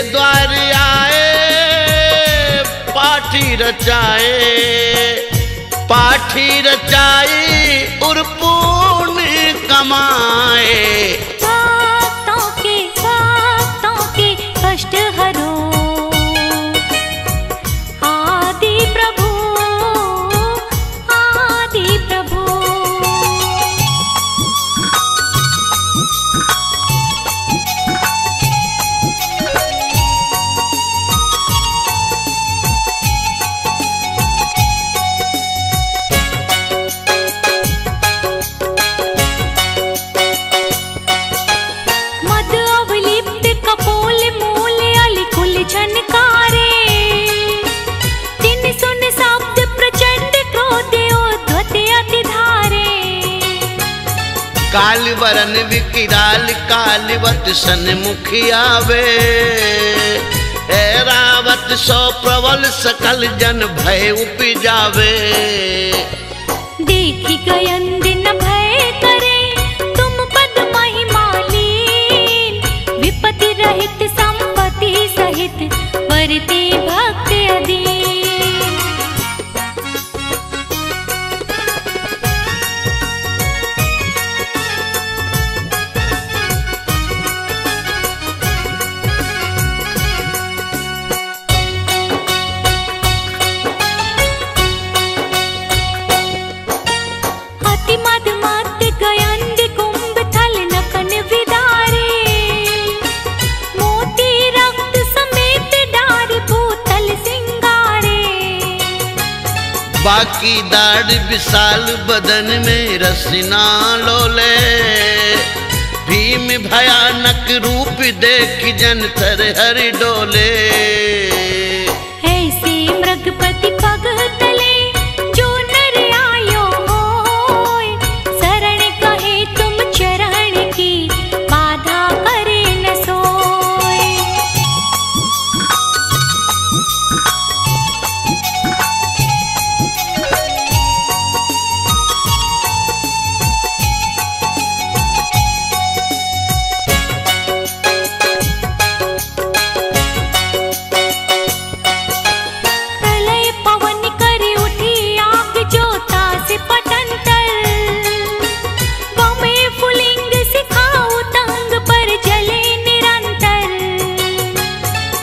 द्वार आए पाठी रचाई और पुण्य कमाए। भक्तों के कष्ट हरो आदि प्रभु। काल वरन विकिराल कालवत सन्मुखी आवे। रावत सो प्रबल सकल जन भय उपजावे। देखी गयन दिन भय करे तुम पद महिमालीन। विपत्ति रहित संपत्ति सहित वरते भक्त अधीन। बाकी दाढ़ विशाल बदन में रसना लोले। भीम भयानक रूप देख जन थर हर डोले। ऐसे मृगपति पग तले जो नर आयो होय। शरण कहे तुम चरण की बाधा करे न सोय।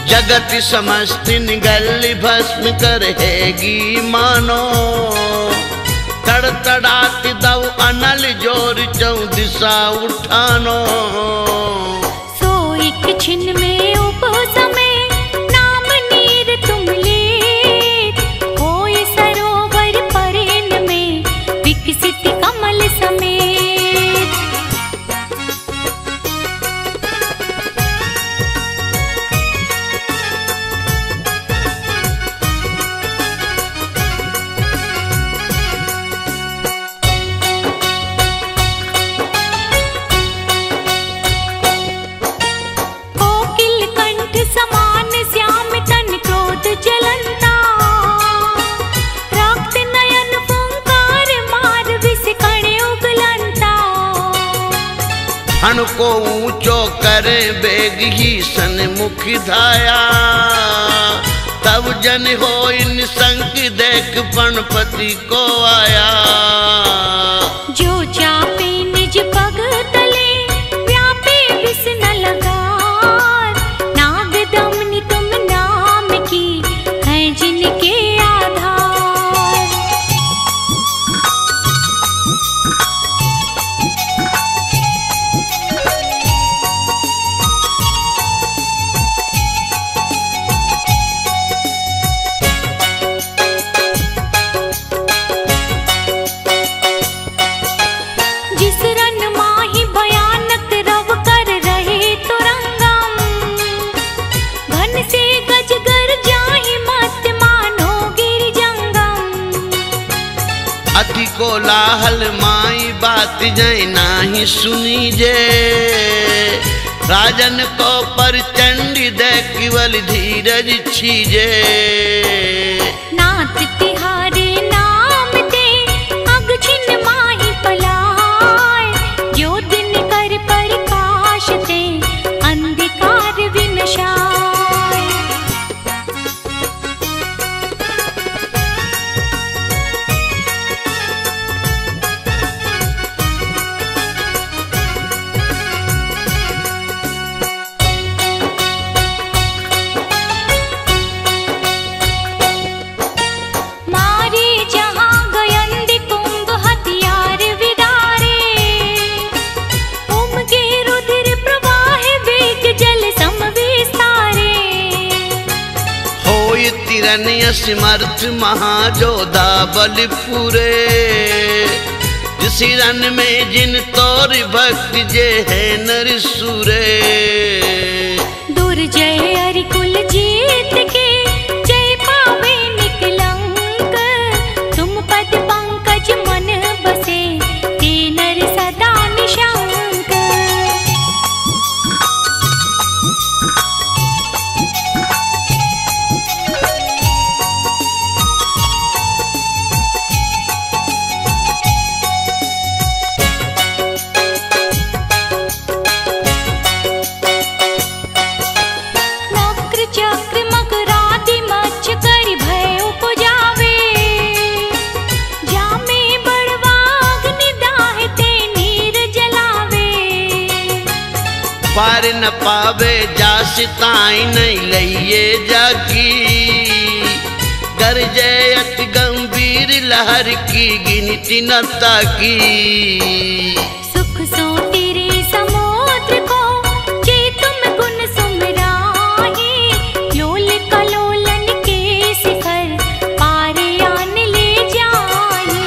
जगत समस्त निगल भस्म करहेगी मानो। तड़तड़ात दव अनल जोर चौ दिशा उठानो। सो एक छिन में उपसमय नाम नीर तुम लेत। होय सरोवर परेन में विकसित कमल समेत। हण को ऊंचो करे बेग ही सन्मुख धाया। तब जन हो निसंक देख पणपति को आया। जो चापे निज पग तले व्यापे विष न लगार। नाग दमनी तुम नाम की है जिनके आधार। अति कोलाहल माई बात जाए नाही सुनी जे। राजन को पर चंडी दे केवल धीरज छीजे। नाथ तिहारे नाम दे अग छिन माही पलाय। जो दिन कर प्रकाश ते अंधकार विनशाय। असमर्थ महाजोधा बलपुरे। जिस रन में जिन तोर भक्त जे है नर सुरे। दुर्जय अरिकुल जीत के जय पावे निकलंक। तुम पद पंकज मन बसे ते नर सदा निशंक। पार न पावे जास ताई नहीं लइए जाकी। गरजे अति गंभीर लहर की गिनती न ताकी। सुख सो तेरे समुद्र को जे तुम गुण सुमराही। लोल कलोलन के शिखर पारे आन ले जाही।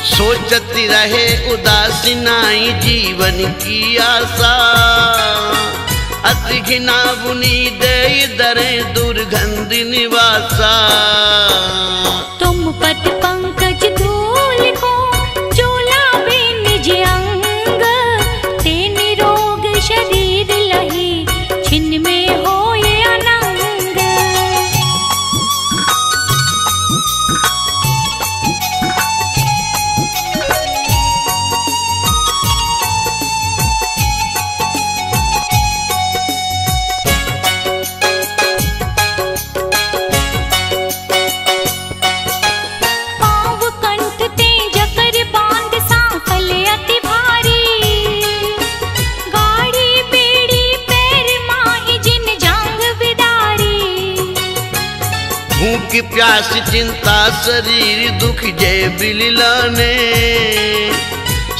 सोचती रहे उदासी नाई जीवन की आशा। अति घिना बुनी दे दरे दुर्गंध निवासा। तुम पद पंकज धूल को चोलावे निज अंग। ते निरोग शरीर लही छिन्न में होए अनंग। भूख प्यास चिंता शरीर दुख जय बिललाने।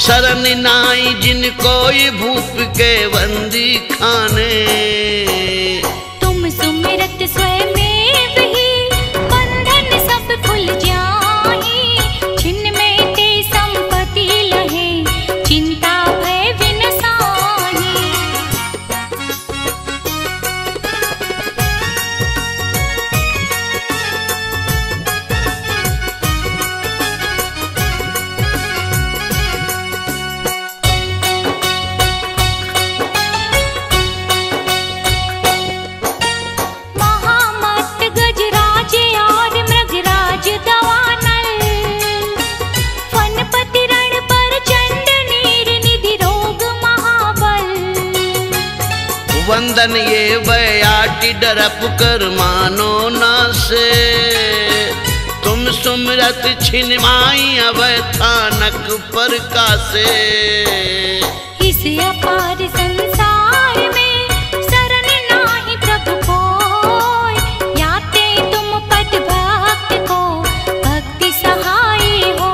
शरण नाई जिन कोई भूप के बंदी खाने। तुम सुमिरत स्वयं ही बंधन सब खुल जाही। छिन्न में ते संपत्ति लहे चिंता भय विनसाही। वंदन ये बयाटी डरप कर मानो ना से। तुम सुमरत छिनमाई अवै थानक पर कासे। इस अपार संसार में शरण नाही प्रभु कोय। याते तुम पद भक्त को भक्ति सहाय होय।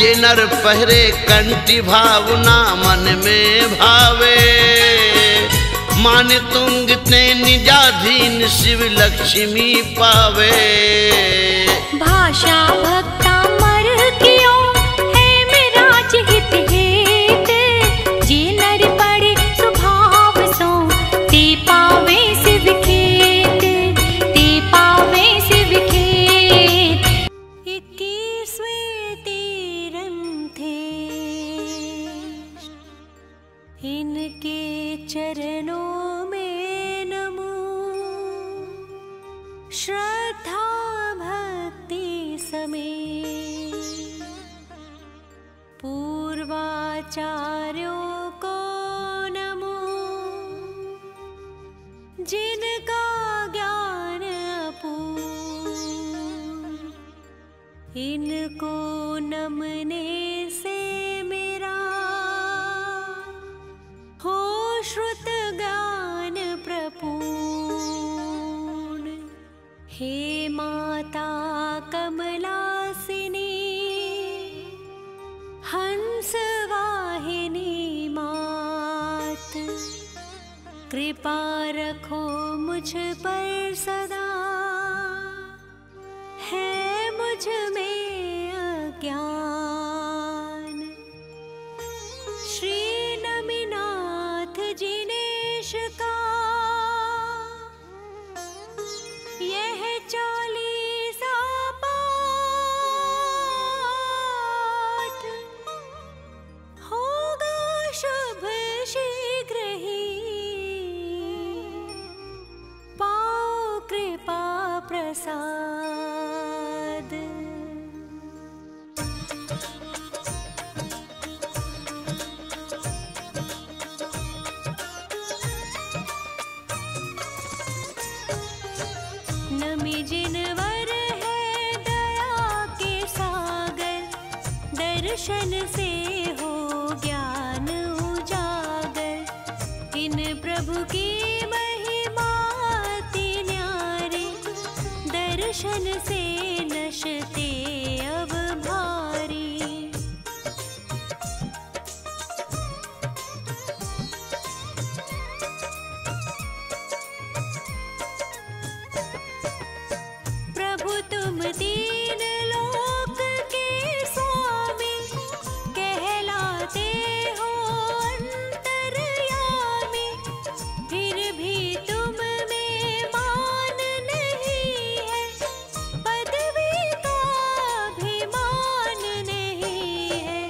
ये नर पहरे कंठी भावना मन में भावे। मान तुंग ते निजाधीन शिव लक्ष्मी पावे। भाषा भक्ता मर कियो है मेरा हित हेत। जे नर पड़े स्वभाव सो ते पावे शिव खेत। श्रद्धा भक्ति समेत पूर्वाचार्यों को नमो, जिनका ज्ञान अपूर्ण, इनको नमने से मेरा हो श्रुत ज्ञान प्रपूर्ण। हे माता कमलासिनी, हंस वाहिनी मात, कृपा रखो मुझ पर सदा, है मुझ में अज्ञान। श्री नमिनाथ जिनेश का यह 40 पाठ होगा शुभ शीघ्र ही, पाओ कृपा प्रसाद। नमी जिनवर है दया के सागर, दर्शन से हो ज्ञान उजागर। इन प्रभु की महिमा अति न्यारी, दर्शन से नशते अब भारी। प्रभु तुम तीन लोक के स्वामी, कहलाते हो अंतर्यामी। फिर भी तुम में मान नहीं है, पदवी का अभिमान नहीं है।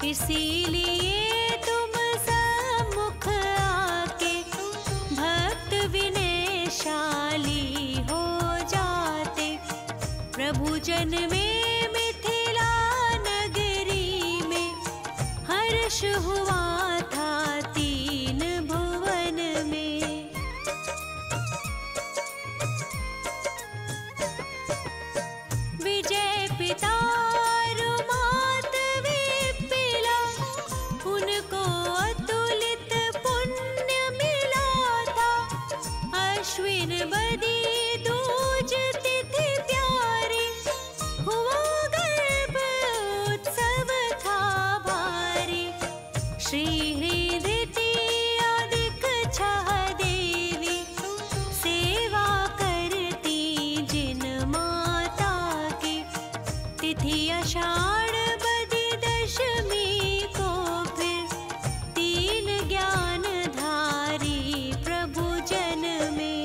इसीलिए तुम सम्मुख आके भक्त विनयशाली हो जाते। प्रभु जन में मिथिला नगरी में हर्ष हुआ था 3 भुवन में। विजय पिता रुमात विपिला, उनको अतुलित पुण्य मिला था। अश्विन बदी दूज तिथि प्यारी, हुआ गर्भ उत्सव था भारी। श्री हृदय अधिक छह देवी, सेवा करती जिन माता की। तिथि आषाढ़ बदी दशमी को, फिर 3 ज्ञानधारी प्रभु जन में।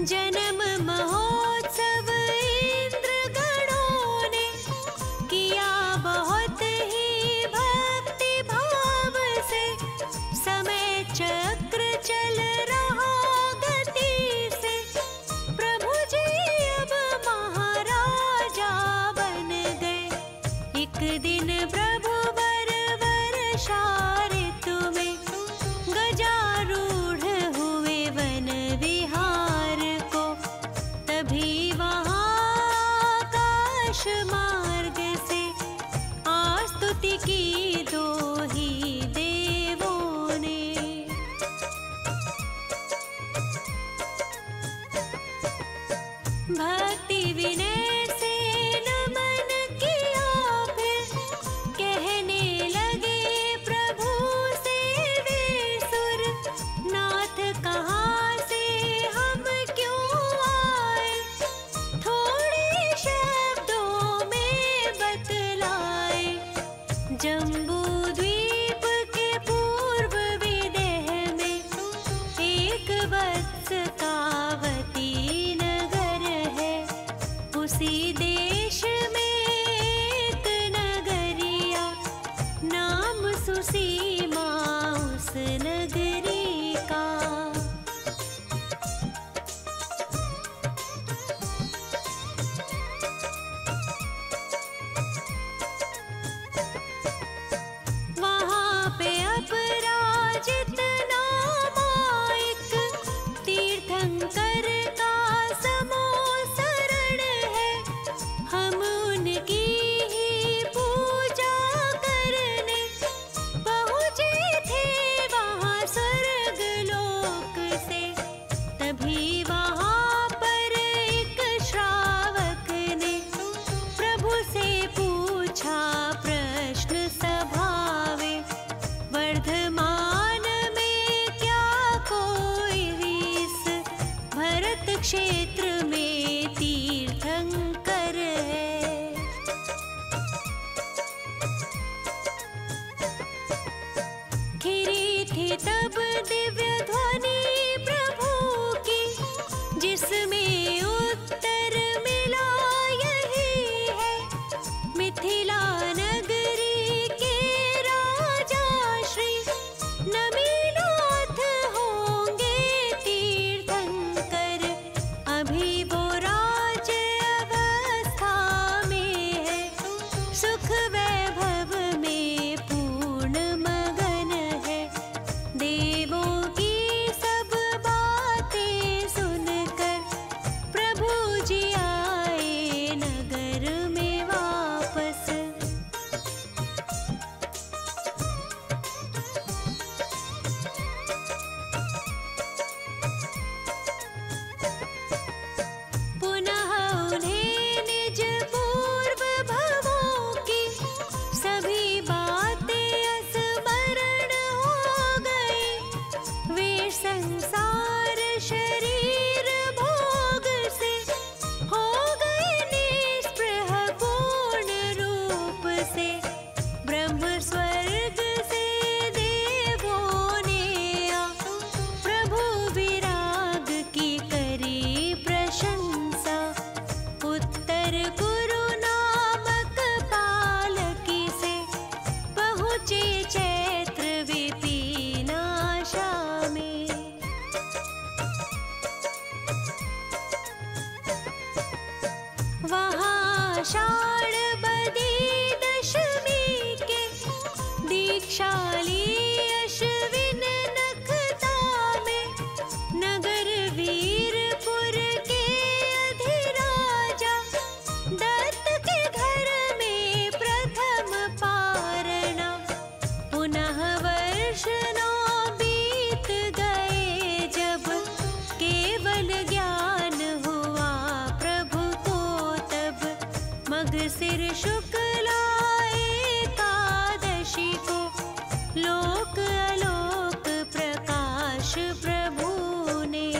जन्म महोत्सव इंद्र गणों ने किया बहुत ही भक्ति भाव से। समय चक्र चल रहा गति से, प्रभु जी अब महाराजा बन गए। एक दिन प्रभु वर वर्षा ऋतु में गजारूढ़ हुए वन विहार को। तभी वहाँ आकाश मार्ग से आस्तुति की 2 ही देवों ने। भक्ति विनय से नमन किया, फिर कहने लगे प्रभु से वे सुर। नाथ कहाँ से हम क्यों आए, थोड़े शब्दों में बतलाए। जम्बू द्वीप के पूर्व विदेह में एक वत्स कावती नगर है। उसी देश में एक नगर तब दिव्य ध्वनि प्रभु की, जिसमें उत्तर मिला यही है, मिथिला नगरी के राजा श्री नमीनाथ होंगे तीर्थंकर। अभी वो राज अवस्था में है, सुख वैभव में पूर्ण मगन है। देवों की सब बातें सुनकर प्रभु जी आए नगर में वापस। पुनः उन्हें निज पूर्व भवों की सभी बातें स्मरण हो गई। वे संसार शरीर भोग से हो गए निस्पृह पूर्ण रूप से। ब्रह्म स्वर्ग से देवों ने आ प्रभु विराग की करी प्रशंसा। उत्तर कुरु नामक पालकी से पहुँचे चैत्र विपिनाशा में। वहाँ आषाढ़ बदी दशमी के दीक्षाली अश्विन नखता में, नगर वीरपुर के अधिराजा दत्त के घर में प्रथम पारणा। पुनः वर्ष 9 बीत गए जब केवल ज्ञान हुआ प्रभु को तब। मगसिर शुक्ला एकादशी को लोक अलोक प्रकाश प्रभु ने।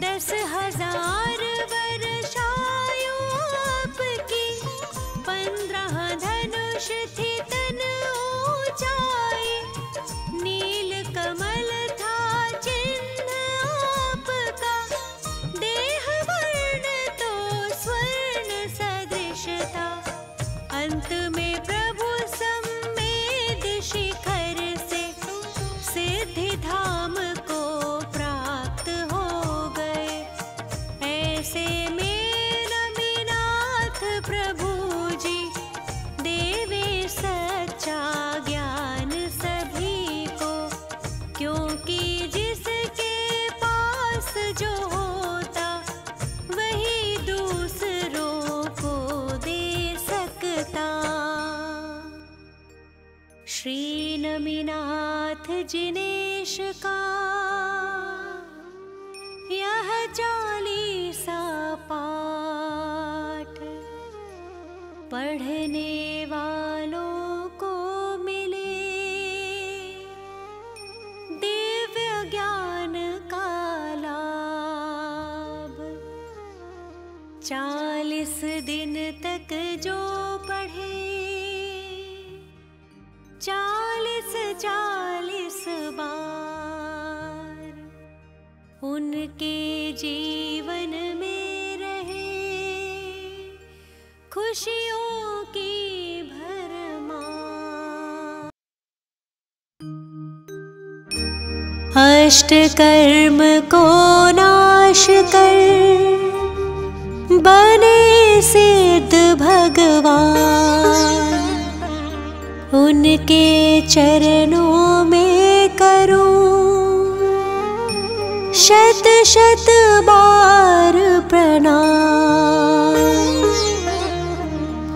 10,000 वर्षायु आपकी, 15 धनुष थी तन ऊंचाई। नील कमल था चिन्ह आपका, देह वर्ण तो स्वर्ण सदृश था। अंत में प्रभु सम्मेद शिखर से सिद्धि धाम को प्राप्त हो गए। ऐसे में नमीनाथ प्रभु जी देवे सच्चा ज्ञान सभी को। क्योंकि जिसके पास जो होता वही दूसरों को दे सकता। श्री नमीनाथ जिनेश का यह 40सा पाठ पढ़ने वालों को मिले दिव्य ज्ञान का लाभ। 40 दिन तक जो पढ़े 40 बार, उनके जीवन में रहे खुशियों की भरमार। अष्ट कर्म को नाश कर बने सिद्ध भगवान। उनके चरणों में करूं शत शत बार प्रणाम।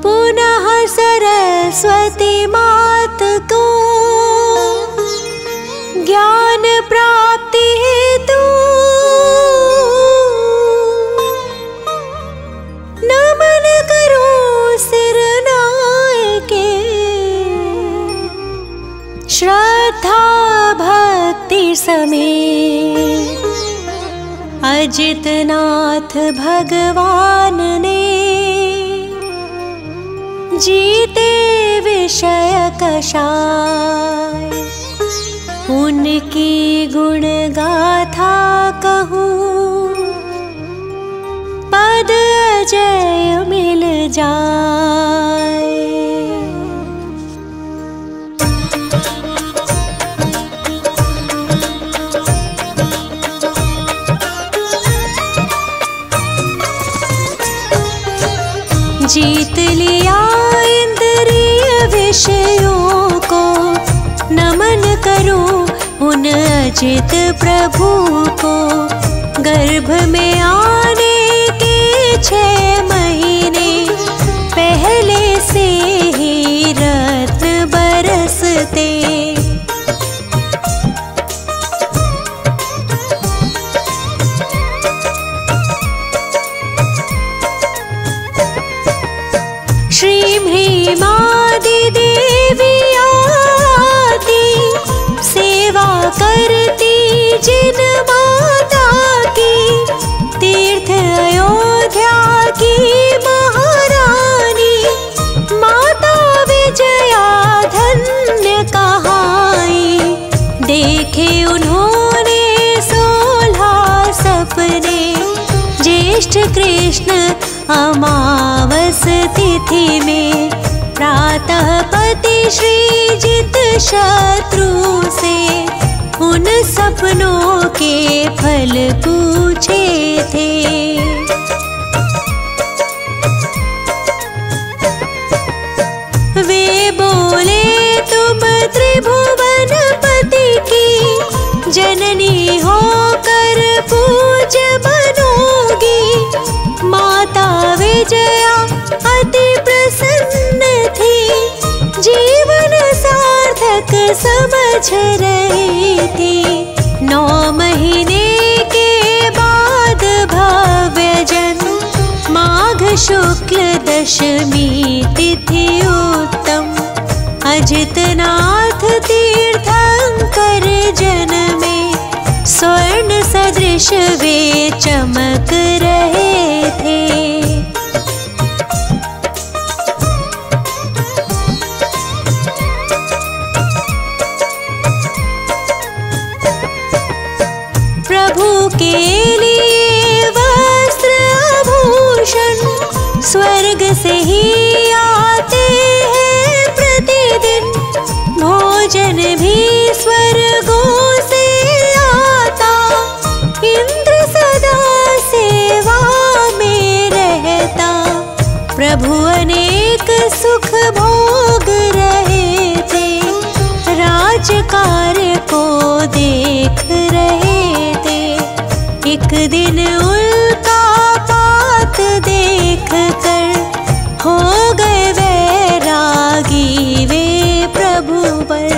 पुनः सरस्वती मात को ज्ञान प्राप्ति हेतु नमन करूं सिर नाय के। श्रद्धा भक्ति समेत अजितनाथ भगवान ने जीते विषय कषाय। उनकी गुण गाथा कहूँ, पद अजय मिल जाए। जीत लिया इंद्रिय विषयों को, नमन करूं उन अजित प्रभु को। गर्भ में आने के 6 महीने पहले से ही रत्न बरसते। श्री भीमादि देवी आती, सेवा करती जिन माता की। तीर्थ अयोध्या की महारानी, माता विजया धन्य कहाई। देखे उन्होंने 16 सपने, ज्येष्ठ कृष्ण अमावस तिथि में। प्रातः पति श्रीजित शत्रु से, उन सपनों के फल पूछे थे। वे बोले तुम त्रिभुवनपति की जननी होकर पूज्य बनोगी। माता विजया अति प्रसन्न थी, जीवन सार्थक समझ रही थी। 9 महीने के बाद भव्य जन्म, माघ शुक्ल दशमी तिथि उत्तम। अजितनाथ तीर्थंकर जन्मे, स्वर्ण सदृश वे चमक रहे थे। प्रभु के लिए वस्त्र आभूषण, स्वर्ग से ही आते हैं प्रतिदिन। भोजन भी स्वर्गों से आता, इंद्र सदा सेवा में रहता। प्रभु अनेक सुख भोग रहे थे, राज कार्य को देख रहे थे। एक दिन उल्का पात देख कर, हो गए वैरागी वे प्रभु पर।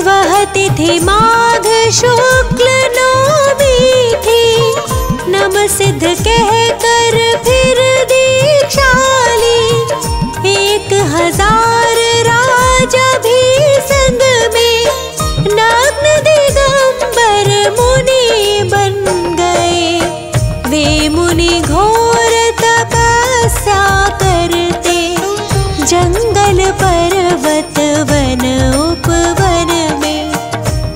वह तिथि माघ शुक्ल नवमी थी, नम सिद्ध कहकर फिर दीक्षा ली। 1000 राजा भी संग में, नग्न दिगंबर मुनि बन गए। वे मुनि घोर तपस्या करते, जंगल पर्वत वन उपवन में।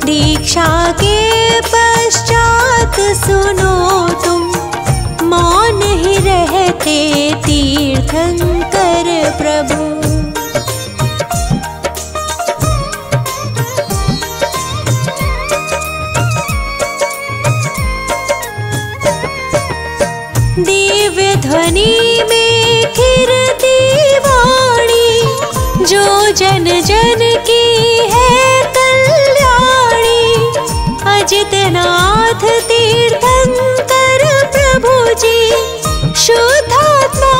दीक्षा के पश्चात सुनो तुम, मौन ही रहते तीर्थंकर प्रभु। दिव्य ध्वनि में खिरती वाणी, जो जन जन की है कल्याणी। अजितनाथ तीर्थंकर प्रभु जी, शुद्धात्मा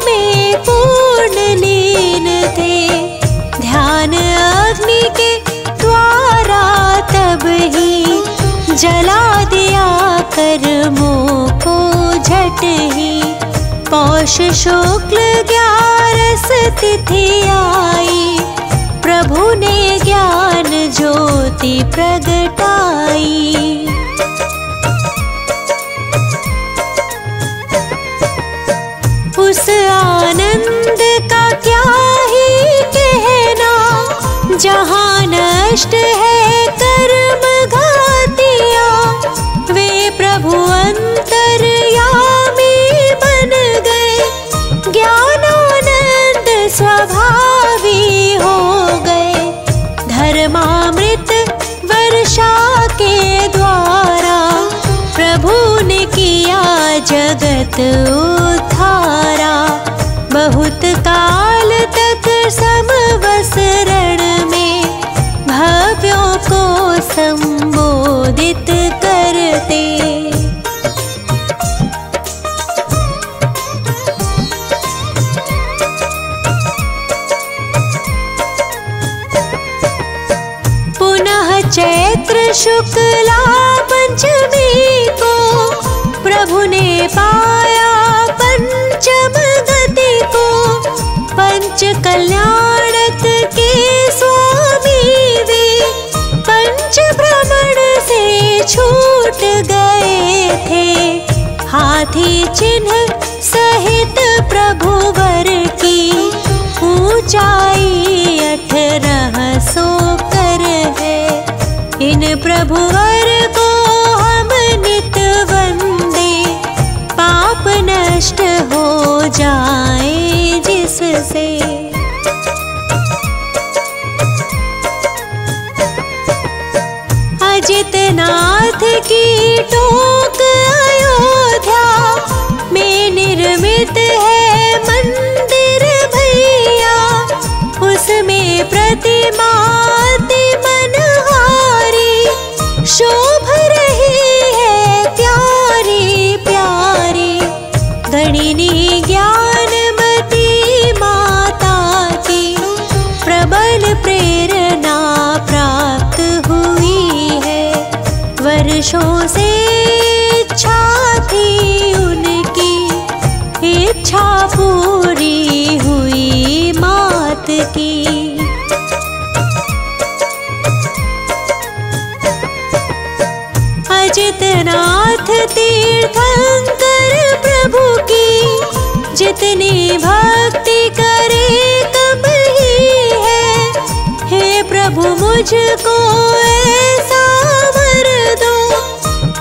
में पूर्ण लीन थे। ध्यान अग्नि के द्वारा तब ही, जला दिया कर्मों को झट ही। पौष शुक्ल 11 तिथि आई, प्रभु ने ज्ञान ज्योति प्रगटाई। जहाँ नष्ट है कर्म घातिया, वे प्रभु अंतर्यामी बन गए। ज्ञानानंद स्वभावी हो गए। धर्मामृत वर्षा के द्वारा प्रभु ने किया जगत उद्धारा। बहुत काल तक समवसरण में भव्यों को संबोधित करते। पुनः चैत्र शुक्ला पंचमी को प्रभु ने पाया पंचम गति को। पंच कल्याणक के स्वामी वे पंच भ्रमण से छूट गए थे। हाथी चिन्ह सहित प्रभु वर की ऊंचाई 1800 कर है। इन प्रभु वर को हम नित वंदे, पाप नष्ट हो जाए जिससे। अजितनाथ की टोक अयोध्या में निर्मित है मंदिर भैया। उसमें प्रतिमा अति मनहारी शोभ रही है प्यारी प्यारी। गणिनी ज्ञानमती माता की प्रबल प्रेरणा प्राप्त हुई है। वर्षों से इच्छा थी उनकी, इच्छा पूरी हुई मात की। अजितनाथ तीर्थंकर प्रभु की जितनी भक्ति करे कम ही है। हे प्रभु मुझको ऐसा वर दो,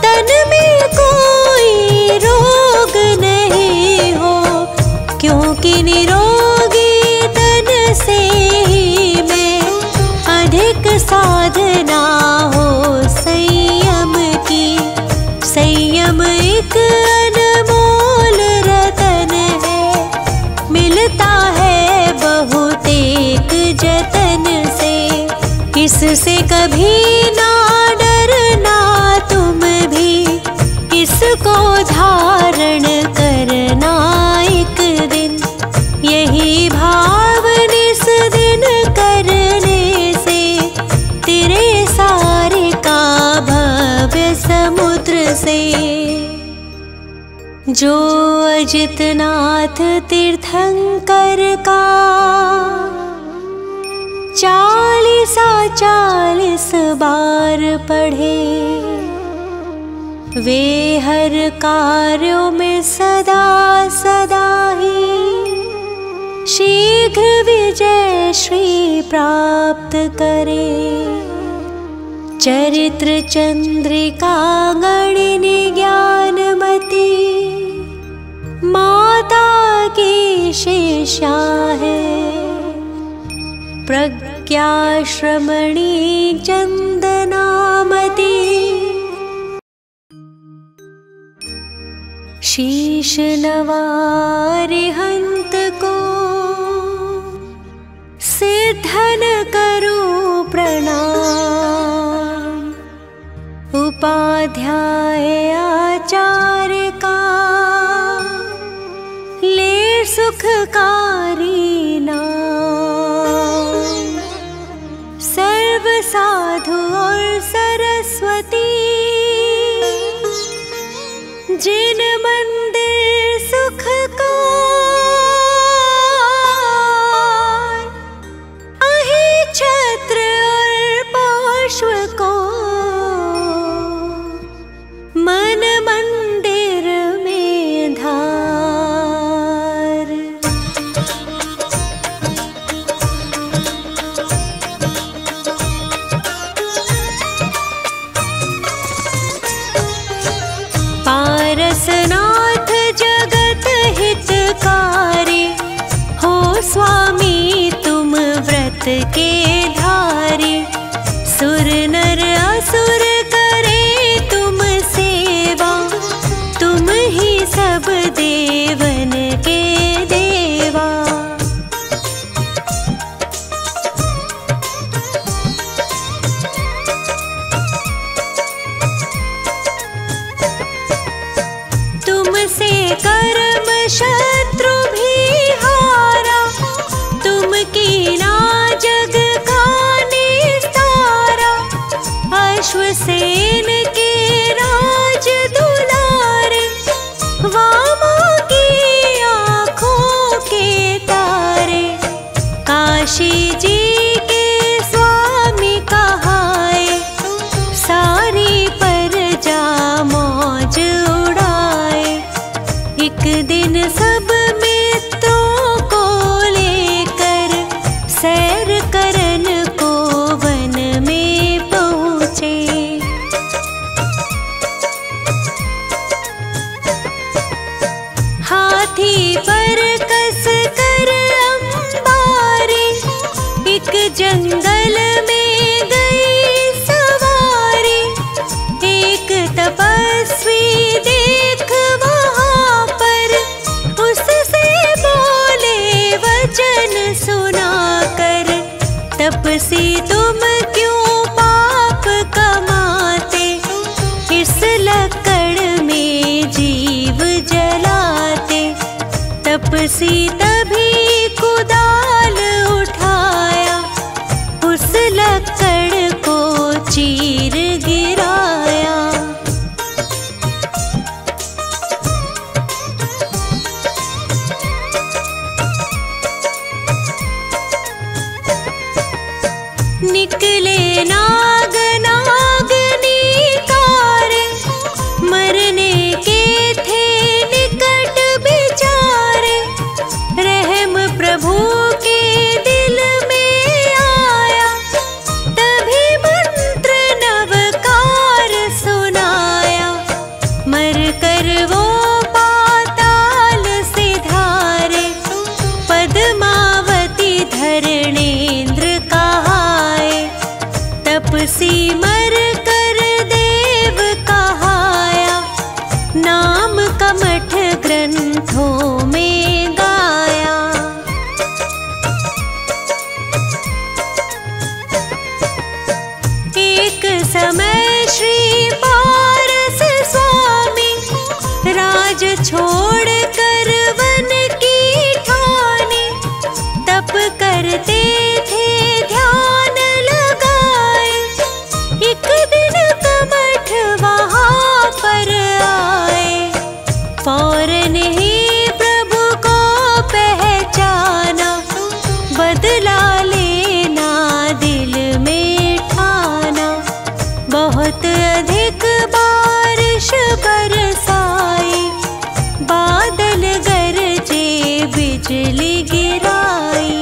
तन में कोई रोग नहीं हो। क्योंकि निरोगी तन से ही मैं अधिक साधना हो संयम की। संयम एक अनमोल रतन है, मिलता है बहुत एक जतन से। इससे कभी ना डरना तुम भी, इसको धारण करना एक दिन। यही भाव निस दिन करने से तेरे सारे का भव्य समुद्र से। जो अजितनाथ तीर्थंकर का 40 बार पढ़े, वे हर कार्यों में सदा सदा ही शीघ्र विजय श्री प्राप्त करे। चरित्र चंद्रिका गणिनी ज्ञानमती माता की शिष्या है। प्रज्ञा श्रमणी चंदनामती शीश नवारिहंत को सिद्धन करो प्रणाम। उपाध्याय आचार्य का ले सुखकारी नाम। सर्व साधु और सरस्वती जिन मंदिर सुख को अहि छत्र और पुष्प को मन मंदिर में धार। पर कस कर अंबारी, एक जंगल में गई सवारी। एक तपस्वी देख वहाँ पर, उससे बोले वचन सुनाकर, तपसी तुम क्यों पाप कमाते, इस लकड़ में जीव जलाते। तपसी तभी कुदाल उठाया, उस लकड़ को चीर गिराया। निकले नाग नागनी तारे, मरने के थे निकट बिचारे। रहम प्रभु के दिल में आया, तभी मंत्र नवकार सुनाया। मर कर वो पाताल सिधारे, पद्मावती धरणेन्द्र कहाए। तपसी मर कर देव कहाया, नाम कमठ ग्रंथों में गाया। एक समय श्री पारस स्वामी, राज छोड़ कर वन की ठानी। तप करते थे ध्यान लगाए, एक दिन कमठ वहाँ पर आए। फौरन ही प्रभु को पहचाना, बदला लेना दिल में ठाना। बहुत अधिक बारिश बरसाई, बादल गरजे बिजली गिराई।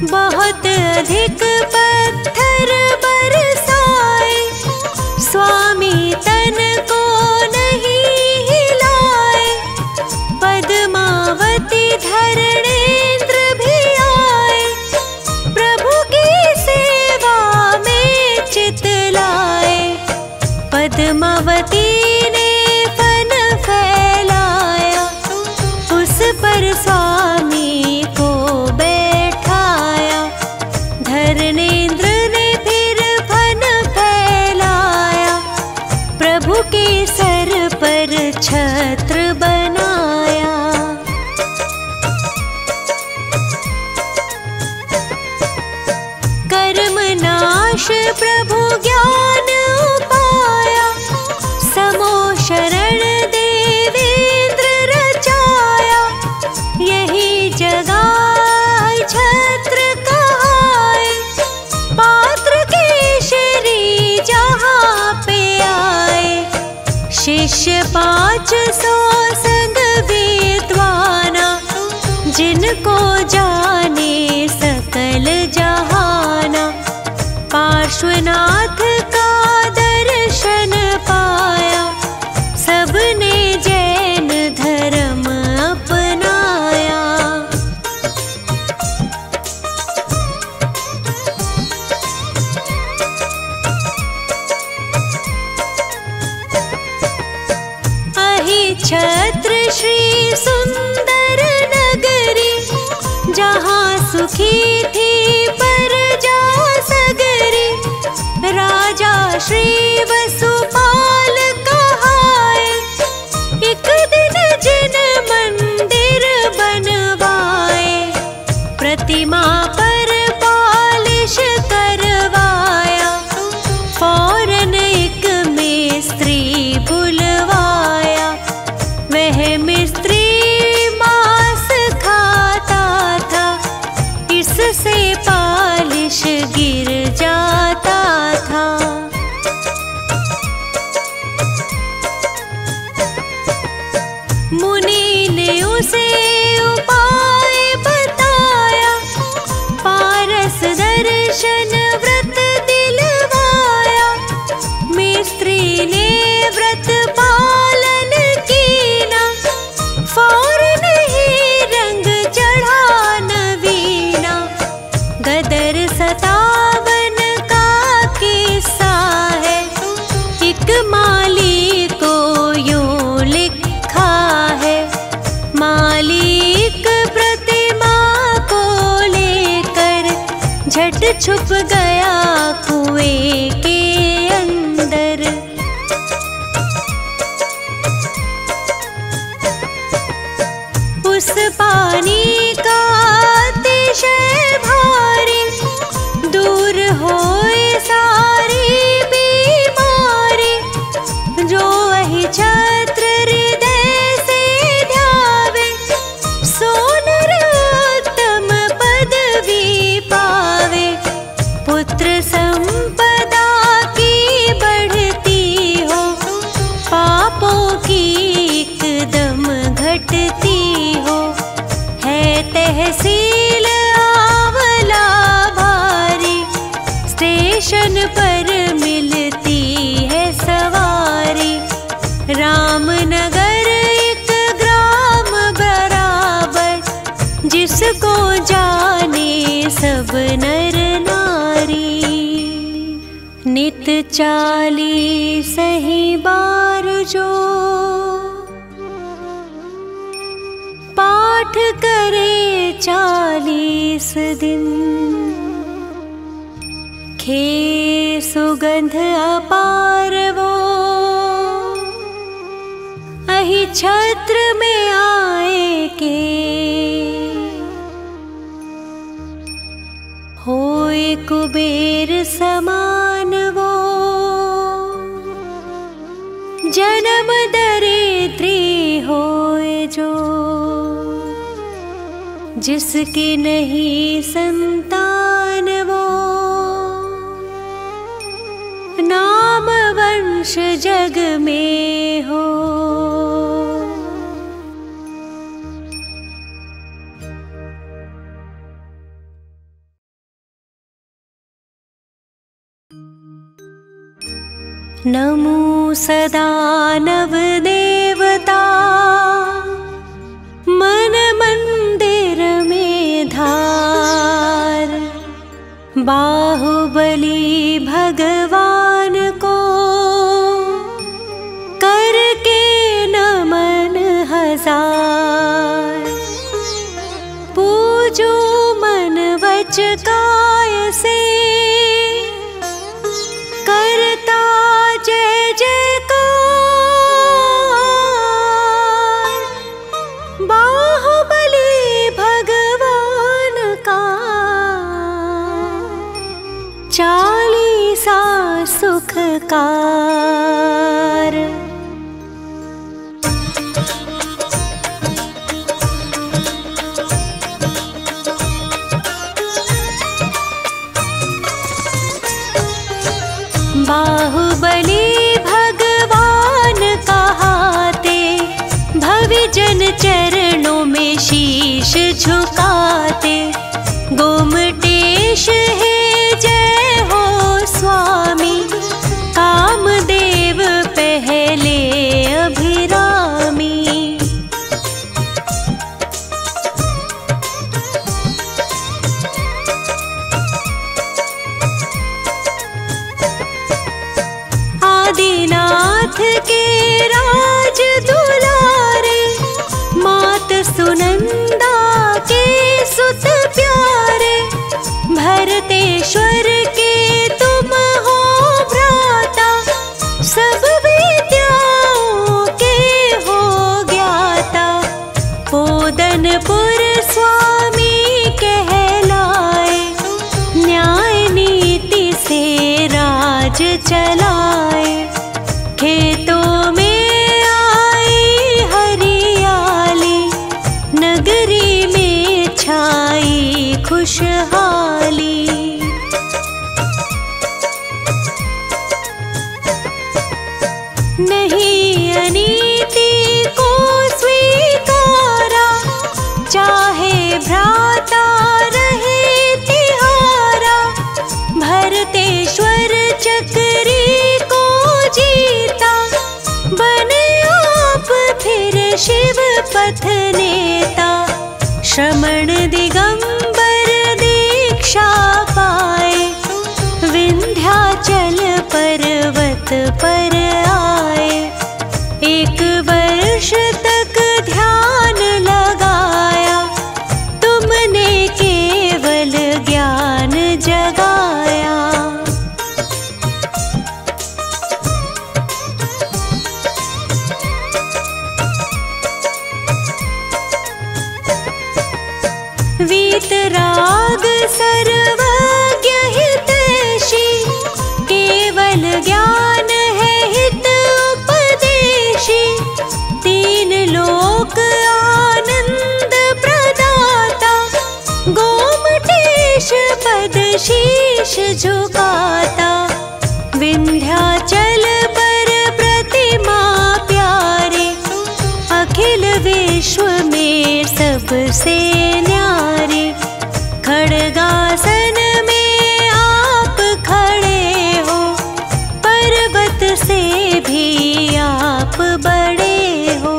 बहुत अधिक पत्थर बरसाए, स्वामी तन को नहीं हिलाए। पद्मावती धरणेन्द्र भी आए, प्रभु की सेवा में चित लाए। पद्मावती ने फन फैलाया, उस पर स्वामी को बैठाया। धरणेन्द्र ने फिर फन फैलाया, प्रभु के सर पर छत्र बनाया। कर्म नाश प्रभु ज्ञान उपाया, समो शरण देवेंद्र रचाया। यही जगाए छत्र कहाए, पात्र केशरी जहाँ पे आए। शिष्य 500 संग विद्वाना, जिनको जाने सकल जहाना। पार्श्वनाथ का दर्शन पाया, सबने जैन धर्म अपनाया। छत्र श्री सुंदर नगरी, जहाँ सुखी थी प्रजा सगरी। राजा झट छुप गया कुएं के अंदर। उस पानी का अतिशय भारी, दूर होए सारी बीमारी। जो वही छत्र हृदय से ध्यावे, सो नरोत्तम पदवी पावे। पुत्र संपदा की बढ़ती हो, पापों की एकदम घटती हो। है तहसील आंवला भारी, स्टेशन पर मिलती है सवारी। रामनगर एक ग्राम बराबर, जिसको जाने सब नर नारी। नित 40 ही बार जो पाठ करे 40 दिन। खे सुगंध अपार वो, अहि छत्र में आए के। होए कुबेर समान वो, जन्म दरिद्री होए जो। जिसकी नहीं संतान वो, नाम वंश जग में हो। नमो सदा नव देवता, मन मंदिर में धार। बाहुबली भगवान को करके नमन 1000। पूजो मन वच काय से, करता जय जयकार। बाहुबली भगवान का 40 सुखकार। बाहुबली भगवान कहाते, भविजन चरणों में शीश झुकाते। गोमटेश है जय हो स्वामी, कामदेव पहले अभिरामी। आदिनाथ के राज दुलारे, मात सुनंदा के सुत प्यारे। भरतेश्वर के तुम हो भ्राता, सब विद्याओं के हो ज्ञाता। पोदनपुर स्वामी कहलाए, न्याय नीति से राज चलाए। खेतों में आई हरियाली, नगरी में छाई खुशहाली। नहीं अनीति को स्वीकारा, चाहे भ्राता रहे तिहारा। भरतेश्वर चक्री को जीता, बने आप फिर शिव पथ नेता। श्रमण दिगंबर दीक्षा वीतराग सर्वज्ञ हितैषी, केवल ज्ञान है हित उपदेशी। तीन लोक आनंद प्रदाता, गोमटेश पद शीश झुकाता। विंध्याचल पर प्रतिमा प्यारे, अखिल विश्व में सबसे न्यारे। खड़गासन में आप खड़े हो, पर्वत से भी आप बड़े हो।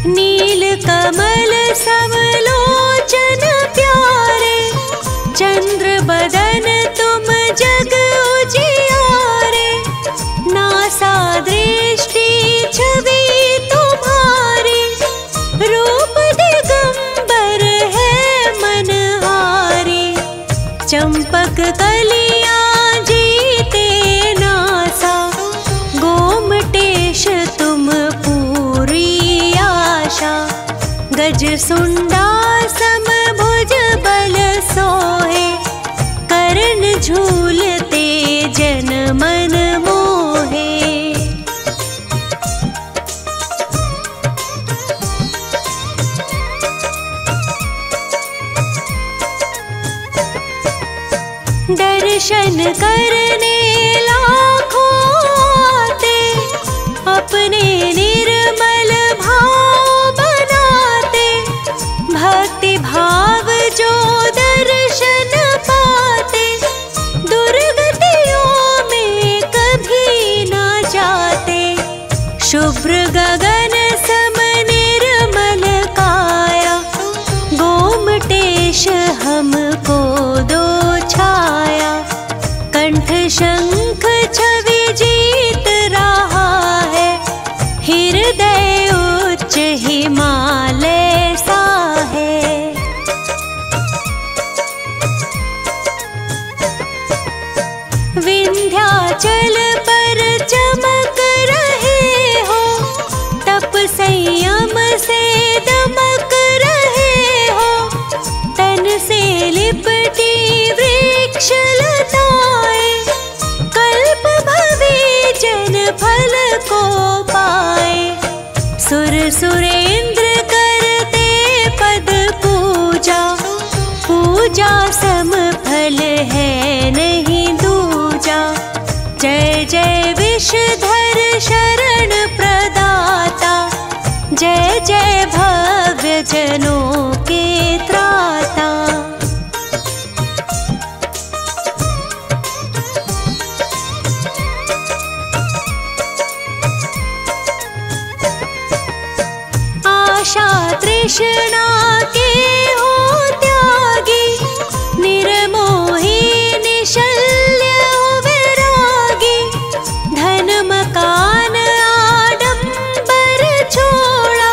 नील कमल समलोचन प्यारे, चंद्र बदन तुम जग उजियारे। नासा दृष्टि छवि तुम्हारी, रूप दिगंबर है मनहारी। चंपक कलियां जीते नासा, गोमटेश तुम पूरी आशा। गज सुंडा समभुज बल सोहे, कर्ण झूलते जन मन मोहे। दर्शन करने लाखों आते, अपने निर्मल भाव बनाते। भक्ति भाव जो दर्शन पाते, दुर्गतियों में कभी ना जाते। शुभ्र गगन सम निर्मल काया, गोमटेश हमको दो छाया। कंठ शंख छवि जीत रहा है, हृदय उच्च हिमालय सा है। विंध्याचल पर चमक रहे हो, तप संयम से दमक रहे हो। तन से लिपटी वृक्ष लताएं, कल्प भवी जन फल को पाए। सुर सुरेंद्र करते पद पूजा, पूजा सम फल है नहीं दूजा। जय जय विषधर शरण प्रदाता, जय जय भव्य जनों के त्राता। आशा तृष्णा के हो त्यागी, निर्मोही निशल्य हो वैरागी। धन मकान आडंबर छोड़ा,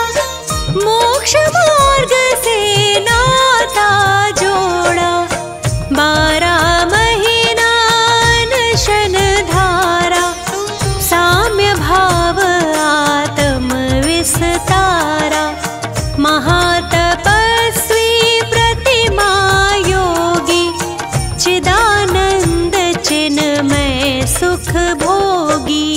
मोक्ष मार्ग से नाता जोड़ा। 12 महीना अनशन धारा, साम्य भाव आत्म विस्तारा। महातपस्वी प्रतिमा योगी, चिदानंद चिन्मय सुख भोगी।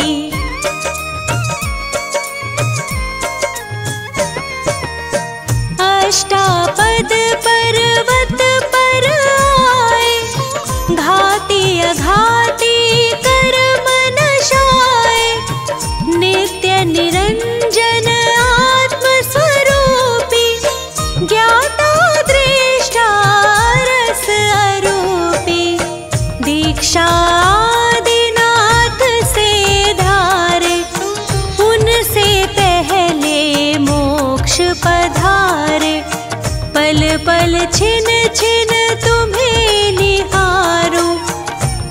अष्टापद पर्वत पर आए, घाती अघाती कर्म नशाए। नित्य निरंजन आत्म स्वरूपी, ज्ञाता दृष्टा रस अरूपी। दीक्षा आदिनाथ से धारे, उनसे पहले मोक्ष पधारे। पल पल छिन छिन तुम्हें निहारूं,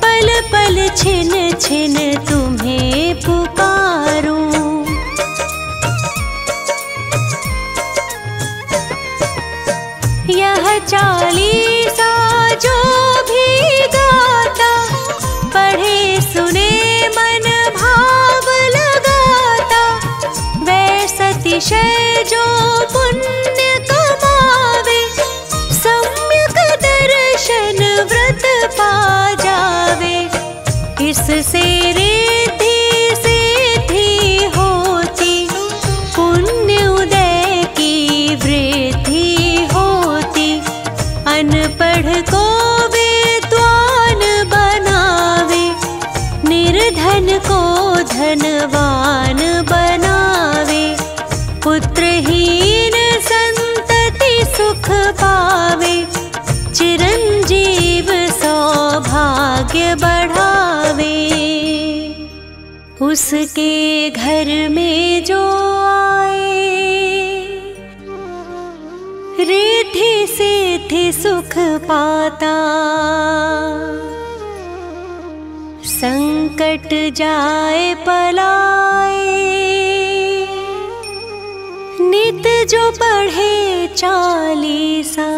पल पल छिन छिन तुम्हें पुकारूं। यह चालीसा जो भी गाता, पढ़े सुने मन भाव लगाता। वै सती अतिशय जो पुण्य कमावे, सम्यक दर्शन व्रत पा जावे। इससे रिद्धि सिद्धि होती, पुण्य उदय की वृद्धि होती। अनपढ़ को विद्वान बनावे, निर्धन को धनवान बनावे। पुत्रहीन संतति सुख पावे, चिरंजीव सौभाग्य बढ़ावे। उसके घर में जो आए, रिद्धि सिद्धि सुख पाता। संकट जाए पलाए, नित जो पढ़े चालीसा।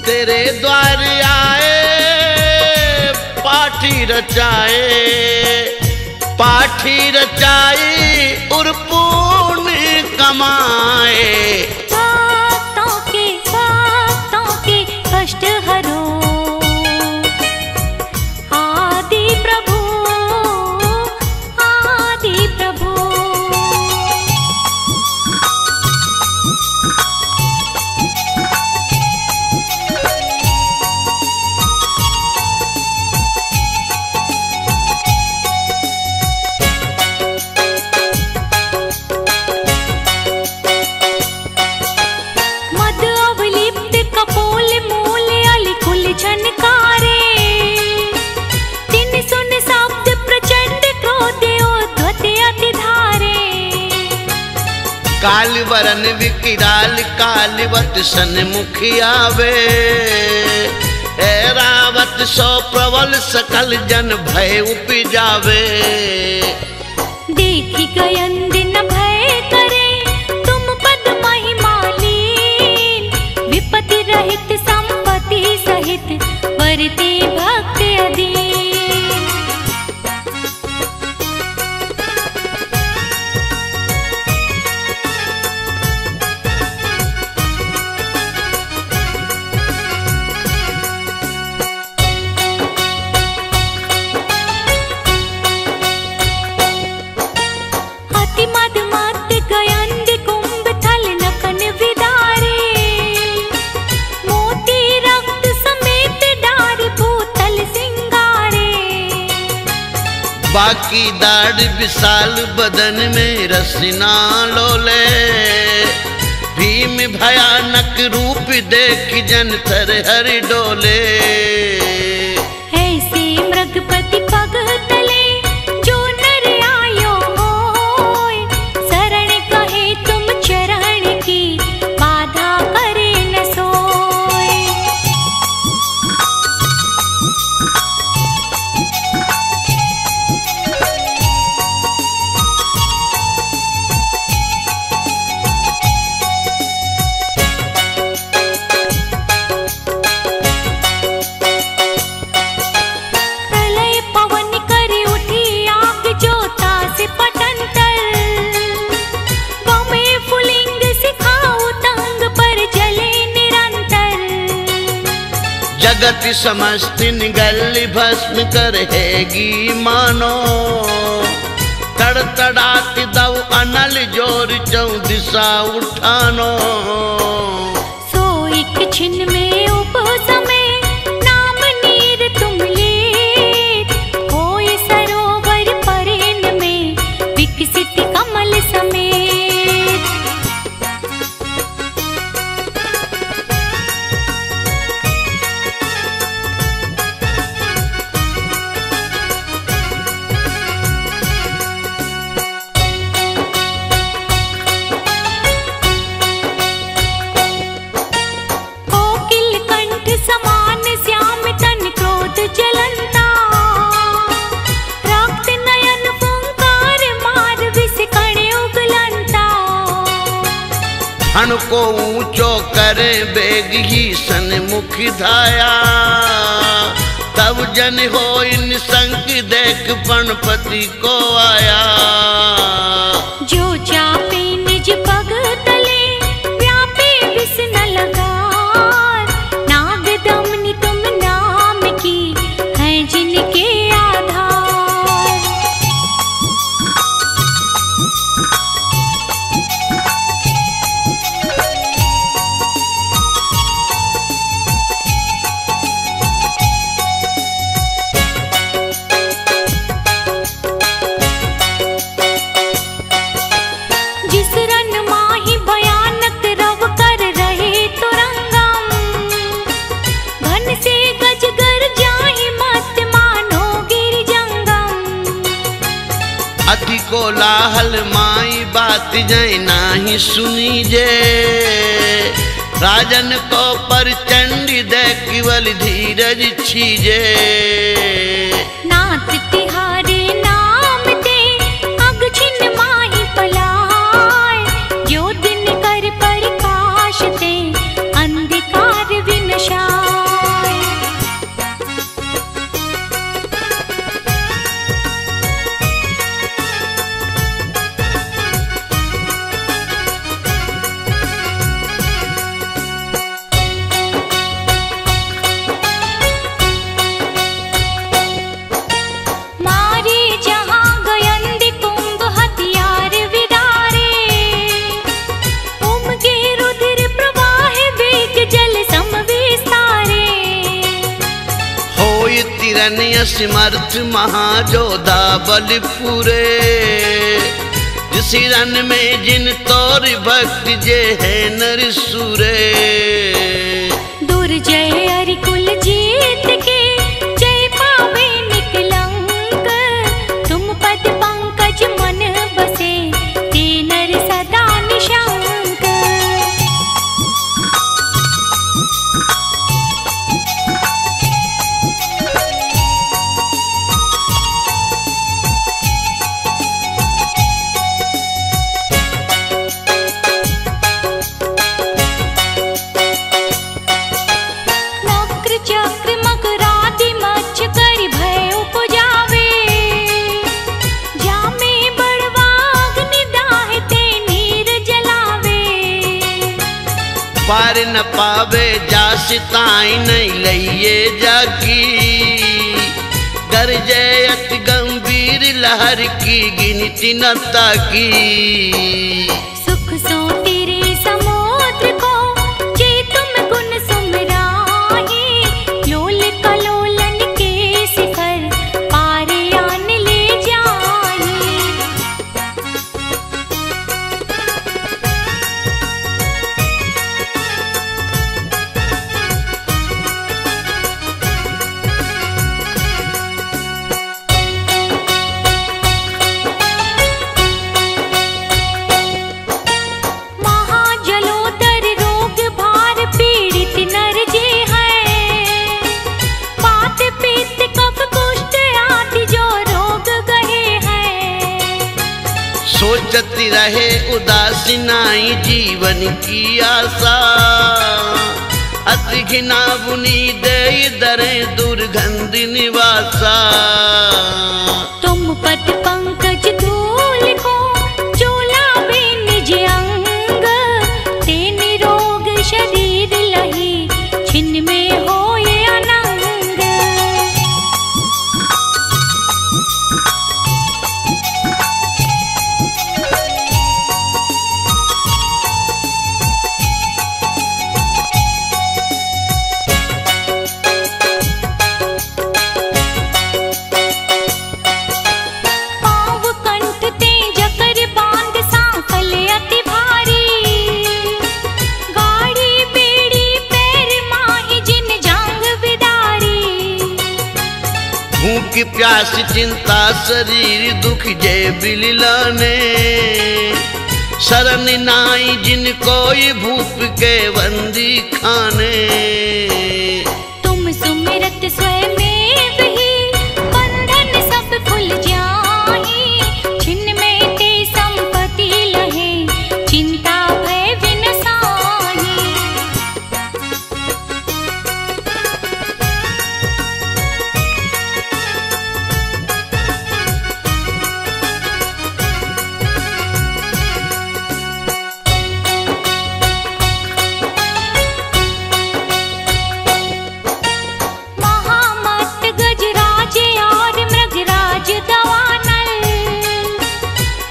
तेरे द्वार आए पाठी रचाए और पुण्य कमाए। भक्तों के कष्ट हरो, आदि प्रभु आदि प्रभु। काल वरन विकिराल कालवत सन्मुख आवे। ऐरावत सो प्रबल सकल जन भय उपजावे। देखी गयन दिन भय करे तुम पद महिमालीन। विपत्ति रहित संपत्ति सहित वरते भक्त अधीन। बाकी दाढ़ विशाल बदन में रसना लोले। भीम भयानक रूप देख जन थर हर डोले। ऐसे मृगपति पग तले जो नर आयो होय। शरण कहे तुम चरण की बाधा करे न सोय। जगत समस्त निगल भस्म करहेगी मानो। तड़ तड़ात दव अनल जोर चौ दिशा उठानो। सो एक छिन में उपसमे नाम नीर तुम लेत, होय सरोवर परेन में विकसित कमल समेत। समान श्याम तन क्रोध जलंता, रक्त नयन फुंकार मार विष कण उगलंता। हण को ऊंचो करे बेग ही सन्मुख धाया, तब जन हो इन संग देख पणपति को आया। जो चापे निज पग तले व्यापे विष न लगा, दमनी तुम नाम की है जिनके आधार। जिस रन माही भयानक रव कर रहे तुरंगम, घन से गजगर जाहि मत मानो गिर जंगम। अति को लाहल माई बात जय नाही सुनी जे, राजन को पर चंडी दे केवल धीरज छीजे। नाथ तिहारे नाम ते अग छिन माही पलाय, जो दिन कर प्रकाश ते अंधकार विनशाय। मारे जहाँ गयंद कुंभ हथियार विदारे, उमगे रुधिर प्रवाह वेग जल सम विस्तारे। होय तिरन्य समर्थ महाजोधा बल पूरे, जिस रन में जिन तोर भक्त जे है नर सूरे। दुर्जय अरिकुल जीत के जय पावे निकलंक, तुम पद पंकज मन बसे ते नर सदा निशंक। नक्र चक्र मकरादि मच्छ करि भय उपजावे, जामे बड़वा अग्नि दाहि ते नीर जलावे। पार न पावे जास ताई नहीं लइए जाकी, गरजे अति गंभीर लहर की गिनती न ताकी। सुख सो तेरे समुद्र को जे तुम गुण सुमराहि, लोल कलोलन के शिखर पारे आन ले जाहि। महाजलोदर रोग भार पीड़ित नर जे हैं, बात पित्त कफ कुष्ठ आदि जो रोग गहे हैं। सोचती रहे उदासी नाई जीवन की आशा, अति घिना बुनी दे दरे दुर्गंध निवासा। तुम पद पंकज धूल को चोलावे निज अंग, ते निरोग शरीर लही छिन में होए अनंग। प्यास चिंता शरीर दुख जय बिललाने, शरण नाई जिन कोई भूप के बंदी खाने। तुम सुमिरत स्वयं ही बंधन सब खुल जाहि, छिन्न में ते संपत्ति लहे चिंता भय विनसाहि। महामत गजराज और मृगराज दवानल,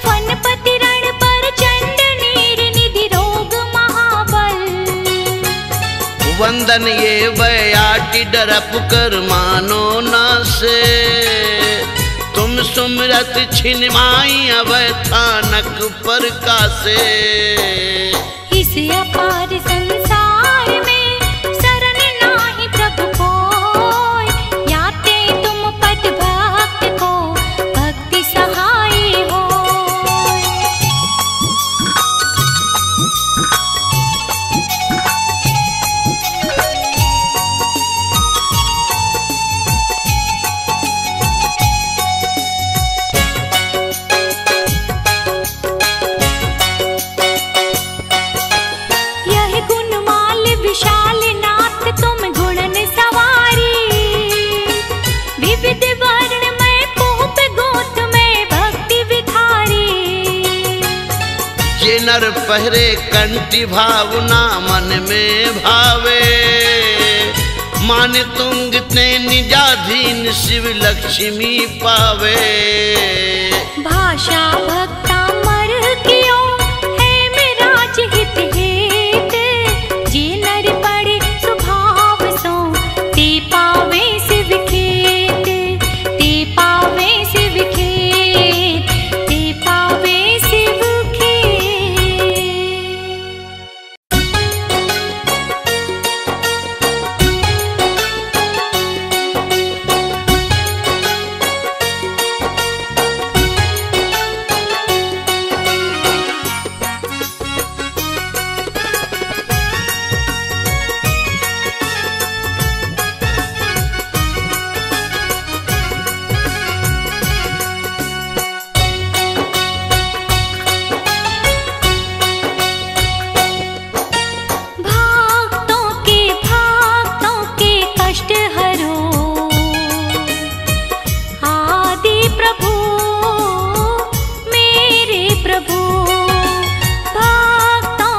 फनपति रण पर चंड नीर निधि रोग महाबल। वंदन ये बयाटी डरप कर मानो ना से, तुम सुमिरत छिन माई अवै थानक पर कासे। इस अपार संसार में शरण नाहि प्रभु कोय, याते तुम पद भक्त को भक्ति सहाय होय। यह गुणमाल विशाल नाथ तुम गुणन सवारी, विविध वर्ण में पोप गोत में भक्ति विखारी। ये नर पहरे कंठी भावना मन में भावे, मान तुंग ते निजाधीन शिव लक्ष्मी पावे। भाषा भक्ता मर कियो है मेराज हित हेत, जे नर पड़े स्वभाव सो ते पावे शिव खेत, ते पावे शिव खेत, ते पावे शिव खेत। भक्तों के कष्ट हरो, आदि प्रभु मेरे प्रभु। भक्तों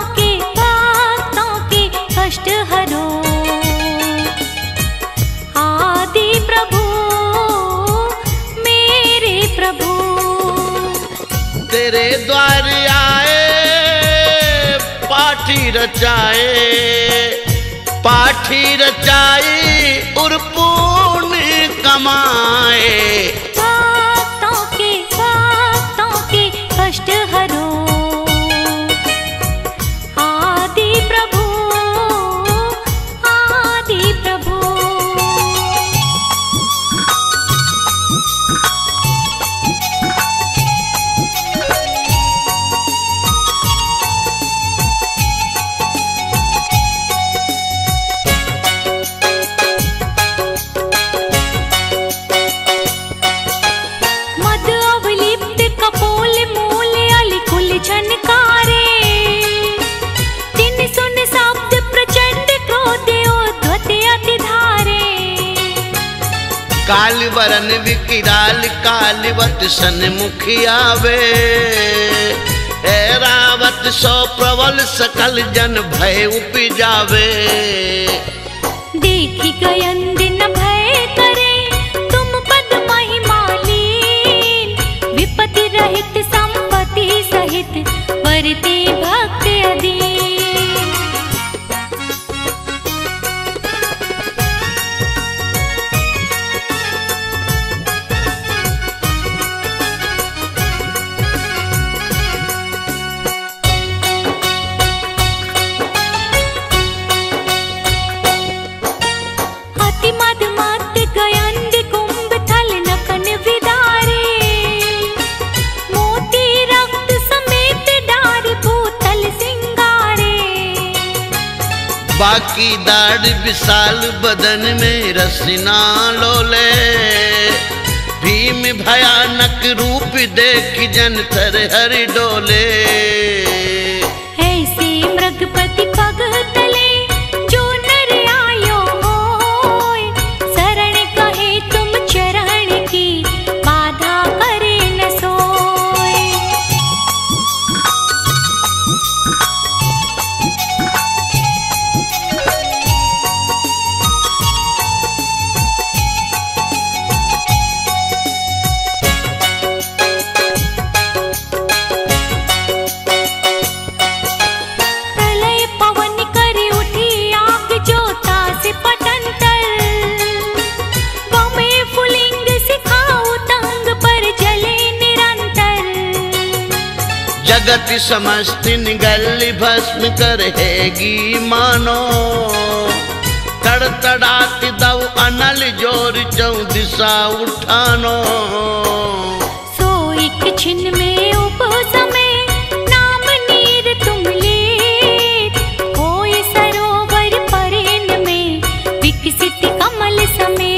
के कष्ट हरो, आदि प्रभु मेरे प्रभु। तेरे द्वार आए पाठी रचाए, पाठी रचाई और पुण्य कमाए। भक्तों के कष्ट हरो, आदि प्रभु आदि प्रभु। मद अवलिप्त कपोल मूल अलिकुल झनकारे, तिन सुन शब्द प्रचंड क्रोध उद्धत अति धारे। काल वरन विकिराल कालवत सन्मुख आवे, ऐरावत सो प्रबल सकल जन भय उपजावे। देखी गयन दिन भय करे तुम पद महिमालीन, विपत्ति रहित संपत्ति सहित वरते भक्त अधीन। अति मद मत गयंद कुंभ थल नकन बाकी दाढ़ विशाल बदन में रसना लोले। भीम भयानक रूप देख जन थर हर डोले। ऐसे मृगपति पग तले जो नर आयो होय, शरण कहे तुम चरण की बाधा करे न सोय। जगत समस्त निगल भस्म करहेगी मानो। तड़तड़ात दव अनल जोर चौ दिशा उठानो। सो एक छिन में उपसमे नाम नीर तुम लेत, होय सरोवर परेन में विकसित कमल समेत।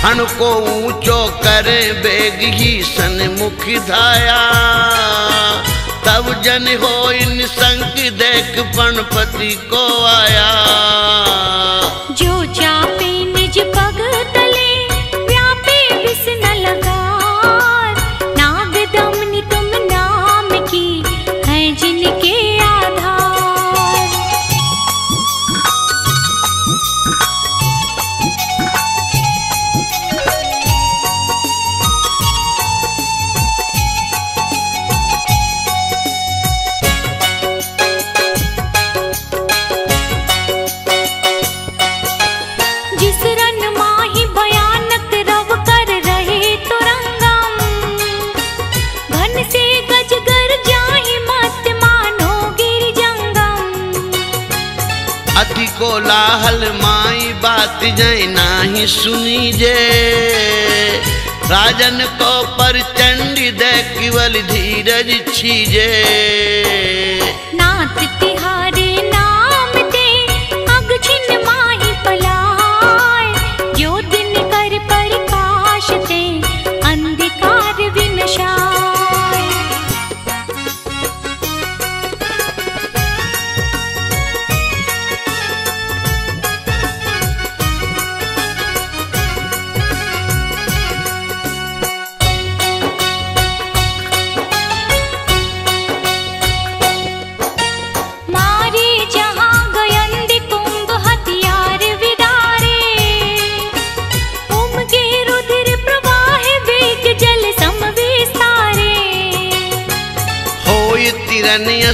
हण को ऊंचो करे बेग ही सन्मुख धाया। तब जन हो निसंक देख पणपति को आया। जो चापे निज पग तले व्यापे विष न लगार, नाग दमनी तुम नाम की है जिनके आधार। अति कोलाहल माई बात जय नाही सुनी जे। राजन को पर चंडी दे केवल धीरज छीजे। नाथ तिहारे नाम ते अग छिन माही पलाय, जो दिन कर प्रकाश ते अंधकार विनशाय।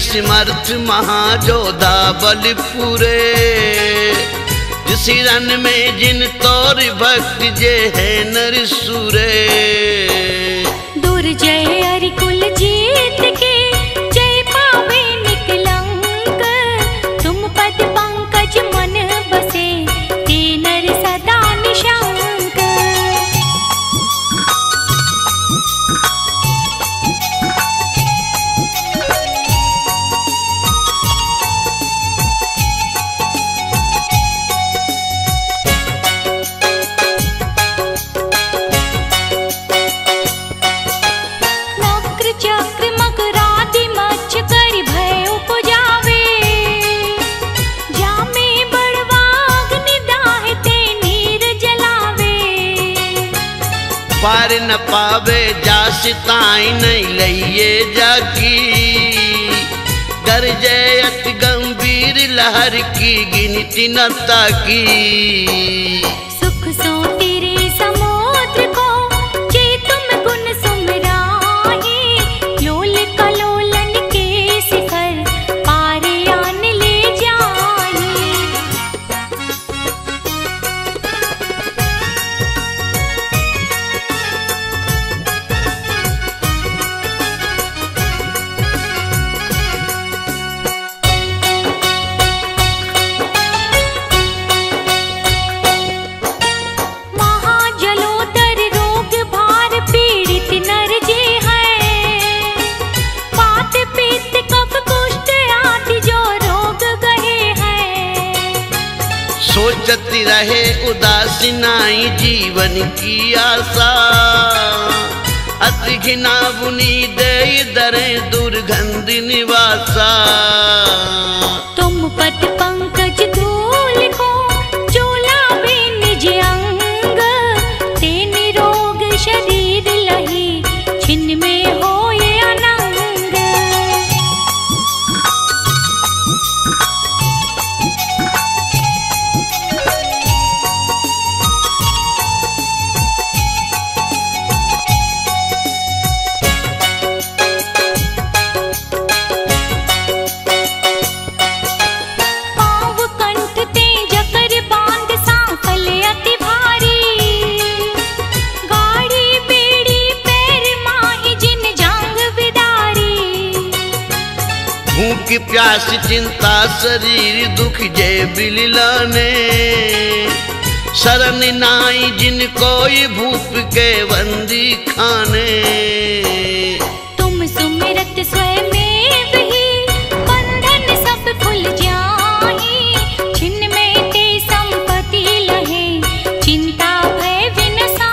समर्थ महाजोधा बल पूरे। जिस रन में जिन तोर भक्त जे है नर सूरे। दुर्जय अरिकुल जीत के जय पावे निकलंक, तुम पद पंकज मन बसे ते नर सदा निशंक। पार न पावे जास ताई नहीं लइए जाकी। गरजे अति गंभीर लहर की गिनती न ताकी। सुख सो तेरे समुद्र को जे तुम गुण सुमराही, लोल कलोलन के शिखर पार आन ले उजड़ती रहे उदासी नाई जीवन की आशा। अति घिना बुनी दे दरे दुर्गंध निवासा। तुम पद पंकज धूल को चोला बे निज अंग, ते निरोग शरीर लही छिन्न में होए अनंग। की प्यास चिंता शरीर दुख जय बिललाने। शरण नाई जिन कोई भूप के बंदी खाने। तुम सुमिरत स्वयं ही बंधन सब खुल जाहि, छिन्न में ते संपत्ति लहे चिंता भय विनसाहि।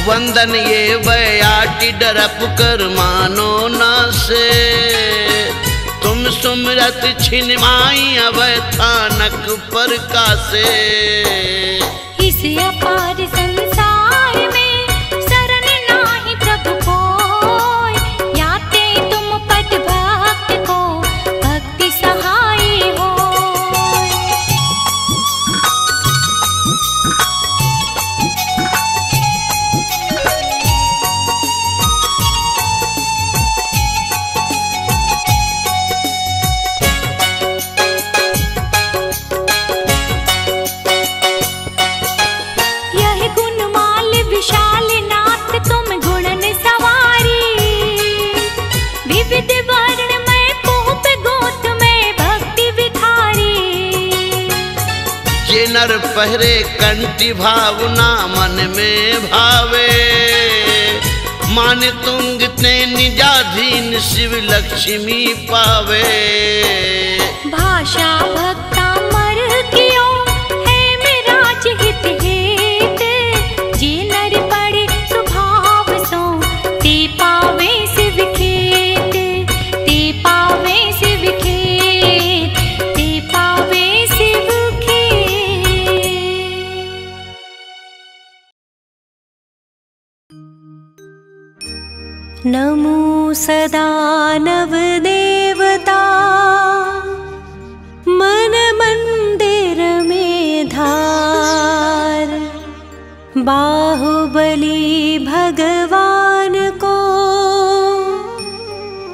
वंदन ये बयाटी डरप कर मानो ना से। तुम सुमरत छिनमाई अब थानक पर कासे। इस अपार संसार में शरण नाही प्रभु कोय, याते तुम पद भक्त को भक्ति सहाय हो। नर पहरे कंठी भावना मन में भावे। मान तुंग ते निजाधीन शिव लक्ष्मी पावे। भाषा भक्ता मर कियो है मेरा हित हेत, जे नर पड़े स्वभाव सो ते पावे शिव खेत। ते पावे शिव खेत, ते पावे शिव खेत। नमो सदा नव देवता, मन मंदिर में धार। बाहुबली भगवान को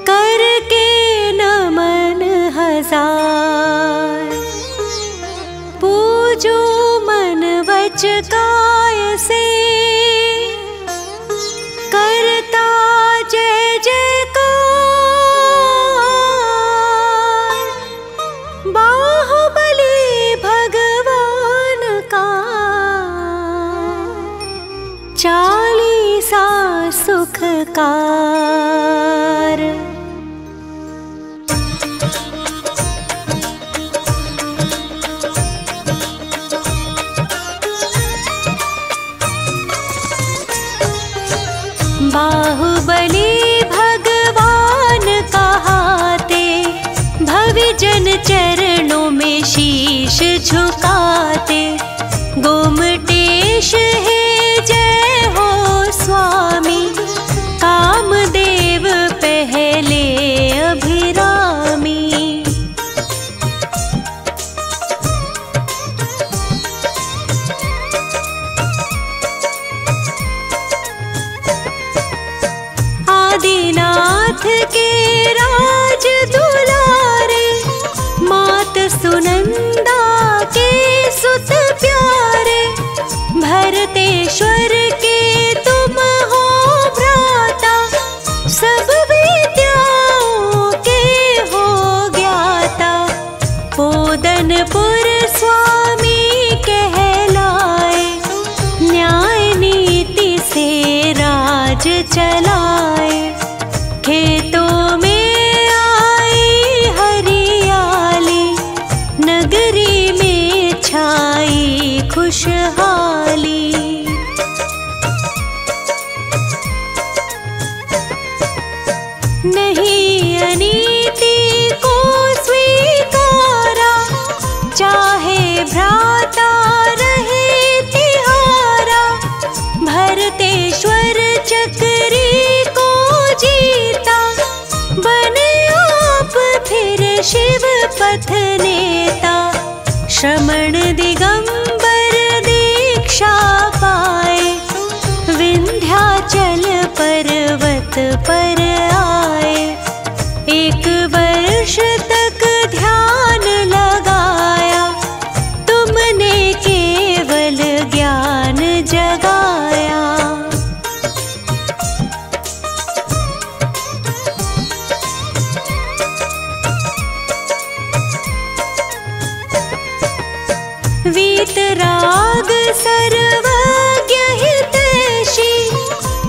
करके नमन हजार। पूजो मन वच काय से, करता जय जयकार। बाहुबली भगवान का चालीसा सुखकार। बाहुबली भगवान कहाते, भविजन चरणों में शीश झुकाते। गोमटेश है जय हो स्वामी, कामदेव पहले अभिरामी। आदिनाथ के राज दुलारे, मात सुनंदा राज चलाए। खेतों में आई हरियाली, नगरी में छाई खुशहाली। नहीं अनीति को स्वीकारा, चाहे भ्राता रहे तिहारा। भरतेश्वर चक्री को जीता, बने आप फिर शिव पथ नेता। श्रमण दिगंबर दीक्षा पाए, विंध्याचल पर्वत पर आए। एक वर्ष तक ध्यान लगाया, तुमने केवल ज्ञान जगाया। वीतराग सर्वज्ञ हितैषी,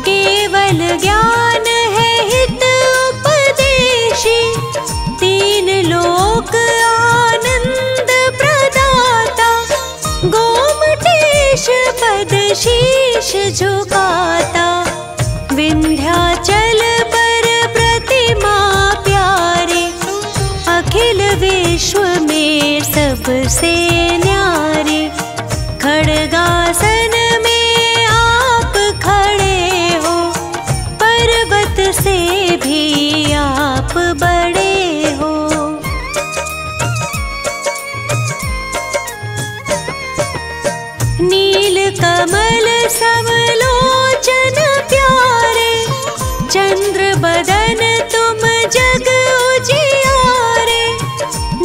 केवल ज्ञान है हित उपदेशी। तीन लोक आनंद प्रदाता, गोमटेश पद शीश झुकाता। विंध्याचल पर प्रतिमा प्यारे, अखिल विश्व में सबसे न्यारे। खड़गासन में आप खड़े हो, पर्वत से भी आप बड़े हो। नील कमल समलोचन प्यारे, चंद्र बदन तुम जग उजियारे।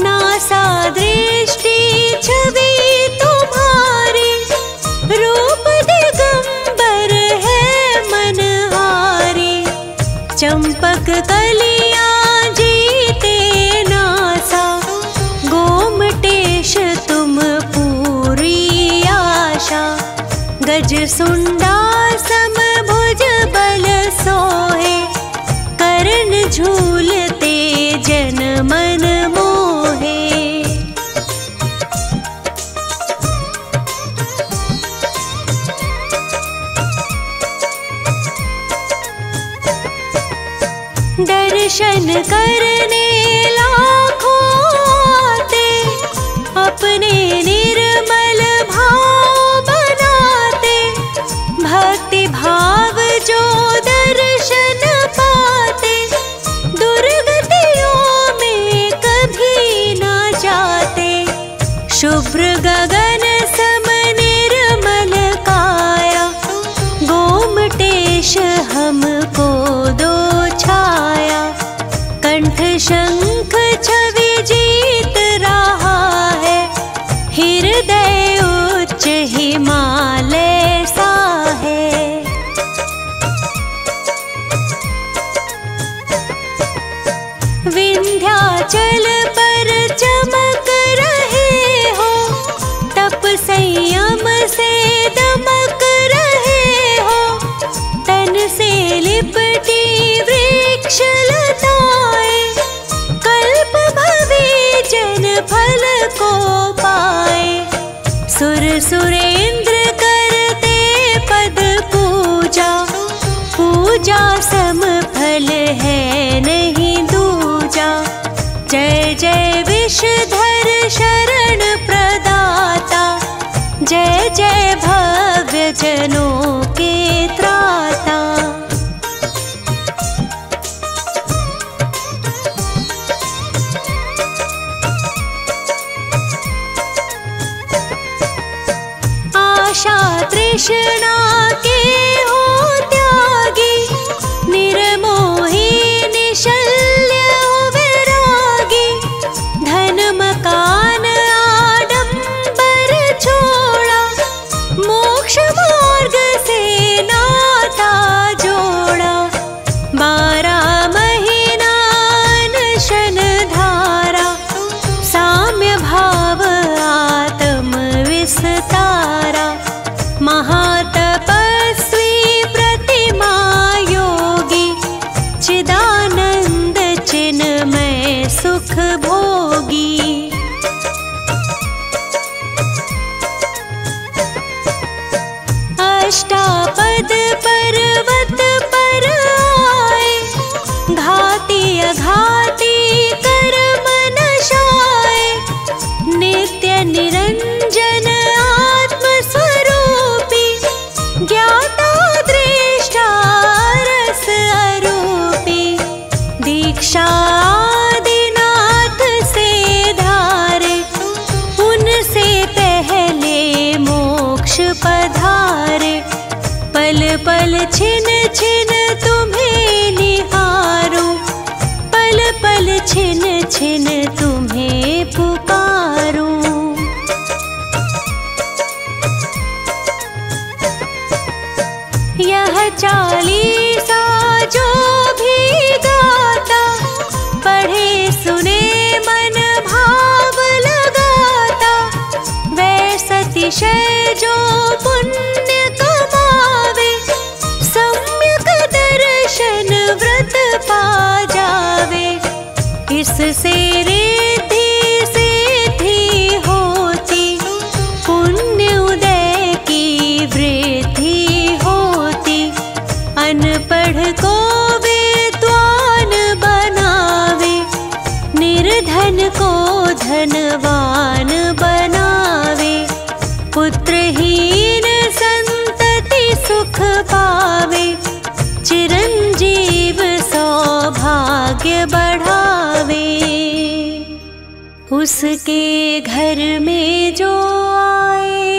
नासा दृष्टि छवि तुम्हारी, रूप दिगंबर है मनहारी। चंपक कलियां जीते नासा, गोमटेश तुम पूरी आशा। गज सुंडा समभुज बल सोहे, कर्ण झूलते जन मन मोहे। दर्शन करने लाखों आते, अपने निर्मल भाव बनाते। भक्ति भाव जो दर्शन पाते, दुर्गतियों में कभी न जाते। शुभ्र गगन सम निर्मल काया, गोमटेश हमको दो छाया। कंठ शंख छवि जीत रहा है, हृदय उच्च हिमालय सा है। विंध्याचल पर चमक रहे हो, तप संयम से दमक रहे हो। तन से लिपटी वृक्ष लताएं, कल्प भवी जन फल को पाए। सुर सुरेंद्र करते पद पूजा, पूजा सम फल है नहीं दूजा। जय जय विषधर शरण प्रदाता, जय जय भव्य जनों के त्राता। आशा तृष्णा के हो त्यागी, निर्मोही निशल्य विरागी। धन मकान आडंबर छोड़ा, मोक्ष मार्ग से ना पल छिन छिन तुम्हें निहारूं, पल पल छिन छिन तुम्हें पुकारूं। यह चालीसा जो भी गाता, पढ़े सुने मन भाव लगाता, वैसा अतिशय जो पुण्य कमावे, सम्यक दर्शन व्रत पा जावे। इससे रिद्धि सिद्धि होती, पुण्य उदय की वृद्धि होती। अनपढ़ को विद्वान बनावे, निर्धन को धनवान बनावे। पुत्रहीन संतति सुख पावे, चिरंजीव सौभाग्य बढ़ावे। उसके घर में जो आए,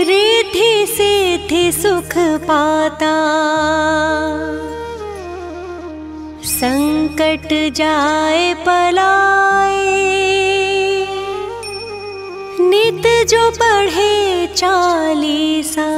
रिद्धि सिद्धि सुख पाता। संकट जाए पलाए, नित जो पढ़े चालीसा।